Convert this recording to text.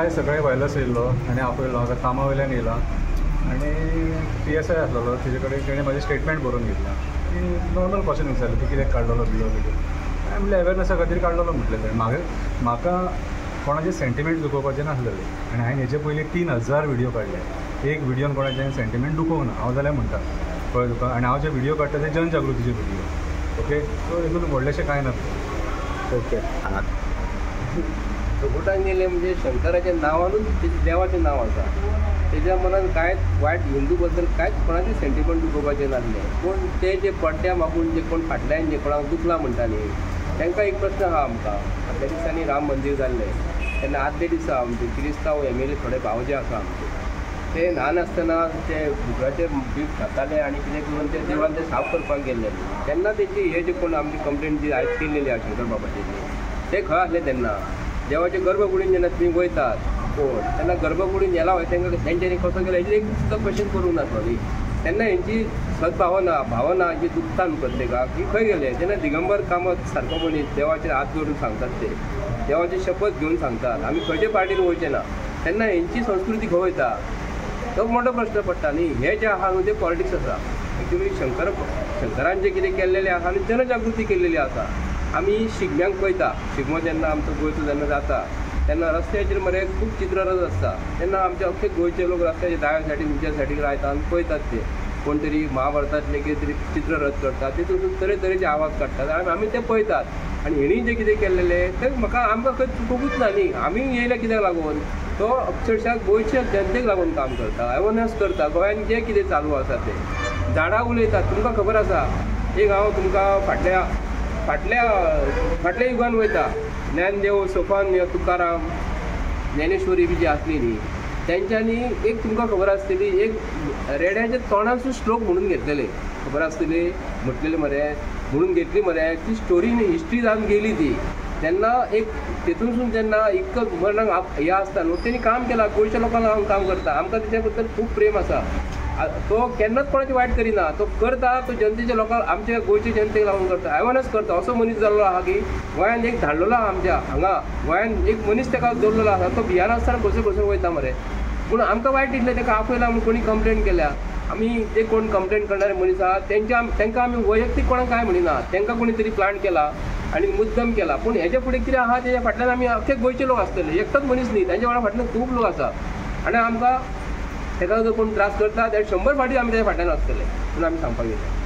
आयज सकाळी भायलोच येयल्लो आनी आपयलो हांगा कामा वयल्यान येयला आनी PSI आसलेलो तेजे कडेन तेणें म्हाजें स्टेटमेंट बरोवन घेतला की नॉर्मल क्वेश्चन विचारलें की कित्याक काडलेलो बिलो हांवें म्हणलें अवेरनसा खातीर काडलेलो म्हटलें तेणें म्हाका कोणाचें सेंटिमेंट दुखोवपाचें नासलेलें आनी हांवें हेजे पयलीं 3000 व्हिडियो काडले एक व्हिडियोन कोणाचें सेंटिमेंट दुखोवंक ना हांव जाल्यार म्हणटा कळ्ळें तुका आनी हांव जे व्हिडियो काडटा ते जनजागृतीचे व्हिडियो ओके सो हितून व्हडलेशें कांय ना ओके गुटान गेले म्हणजे शंकराच्या नावानूच देवाचें नाव आसा तेज्या मनान कांयच वायट हिंदू बद्दल कांयच कोणाचें सेंटिमेंट दुखोवपाचें नासलें पूण ते जे पड्ड्या मागून जे कोण फाटल्यान जे कोणाक दुखला म्हणटाली तांकां एक प्रश्न आहा आमकां त्या दिसांनी राम मंदीर जाल्लें तेन्ना आदले दिसा आमचे क्रिस्तांव MLA थोडे भावजे आसा आमचे ते ल्हान आसतना ते बुकाचेर बीफ खाताले आनी कितें करून ते देवान ते साफ करपाक गेल्ले तेन्ना तेची हे जे कोण आमची कंप्लेंट जी आयज केल्लेली आहा शंकर बाबाची ते खंय आसले तेन्ना देवाचे गर्भकुडीन जेन्ना तुमी वयतात कोण तेन्ना गर्भकुडीन येला वय तांकां तेंच्यांनी कसो केलो हेजेर एक सुद्दां क्वेश्चन करूंक नासलो न्ही तेन्ना हेंची भावना जी दुखता न्हू प्रत्येकाक ही खंय गेले तेन्ना दिगंबर कामत सारको मनीस देवाचेर हात जोडून सांगतात ते देवाची शपथ घेवन सांगतात आमी खंयचे पार्टीन वयचे ना तेन्ना हेंची संस्कृती खंय वयता तो मोठो प्रश्न पडटा न्ही हे जे आहा न्हू ते पॉलिटिक्स आसा एक्चुली शंकरान जे कितें केल्लेलें आसा आनी जनजागृती केल्लेली आसा आमी शिगम्यांक पळयता शिगमो जेन्ना आमचो गोंयचो जेन्ना जाता तेन्ना रस्त्याचेर मरे खूब चित्ररथ आसता तेन्ना आमचे अख्खे गोंयचे लोक रस्त्याचे दाव्या सायडीक उजव्या सायडीक रावता आनी पळयतात ते कोण तरी महाभारतांतले कितें तरी चित्ररथ करतात तितून तरेतरेचे आवाज काडटात आनी आमी ते पळयतात आनी हेणी जे कितें केल्लेलें तें म्हाका आमकां खंय चुकोवूच ना न्ही आमी येयल्या कित्याक लागून तो अक्षरशः गोंयच्या जनतेक लागून काम करता अवेरनस करता गोंयान जें कितें चालू आसा तें झाडां उलयतात तुमकां खबर आसा एक हांव तुमकां फाटल्या युगान वयता ज्ञानदेव सोपान तुकाराम ज्ञानेश्वरी बी जी आसली न्ही तेंच्यांनी एक तुमकां खबर आसतली एक रेड्याच्या तोंडासून श्लोक म्हणून घेतलेले खबर आसतली म्हटलेले मरे म्हणून घेतली मरे ती स्टोरी न्ही हिस्ट्री जावन गेली ती तेन्ना एक तेतूनसून जेन्ना इतकं मरणाक हें आसता न्हू तेणी काम केलां गोंयच्या लोकांक लागून काम करता आमकां तेच्या बद्दल खूब प्रेम आसा तो केन्नाच कोणाची वायट करिना तो करता तो जनतेच्या लोकांक आमच्या गोंयच्या जनतेक लागून करता अवेरनस करता असो मनीस जाल्लो आहा की गोंयान एक धाडलेलो आहा आमच्या हांगा गोंयान एक मनीस ताका दवरलेलो आसा तो बिहार आसतना खंयसर वयता मरे पूण आमकां वायट दिसलें ताका आपयला म्हणून कोणी कंप्लेंट केल्या आमी ते कोण कंप्लेंट करणारे मनीस आहा तांकां आमी वैयक्तीक कोणाक कांय म्हणिना तांकां कोणी तरी प्लांट केला आनी मुद्दम केला पूण हेजे फुडें कितें आहा तेज्या फाटल्यान आमी अख्खे गोंयचे लोक आसतले एकटोच मनीस न्ही तांच्या वांगडा फाटल्यान खूब लोक आसा आनी आमकां ताका जर कोण त्रास करता जाल्यार 100 फावटी आमी तेच्या फाटल्यान आसतले म्हणून आमी सांगपाक येता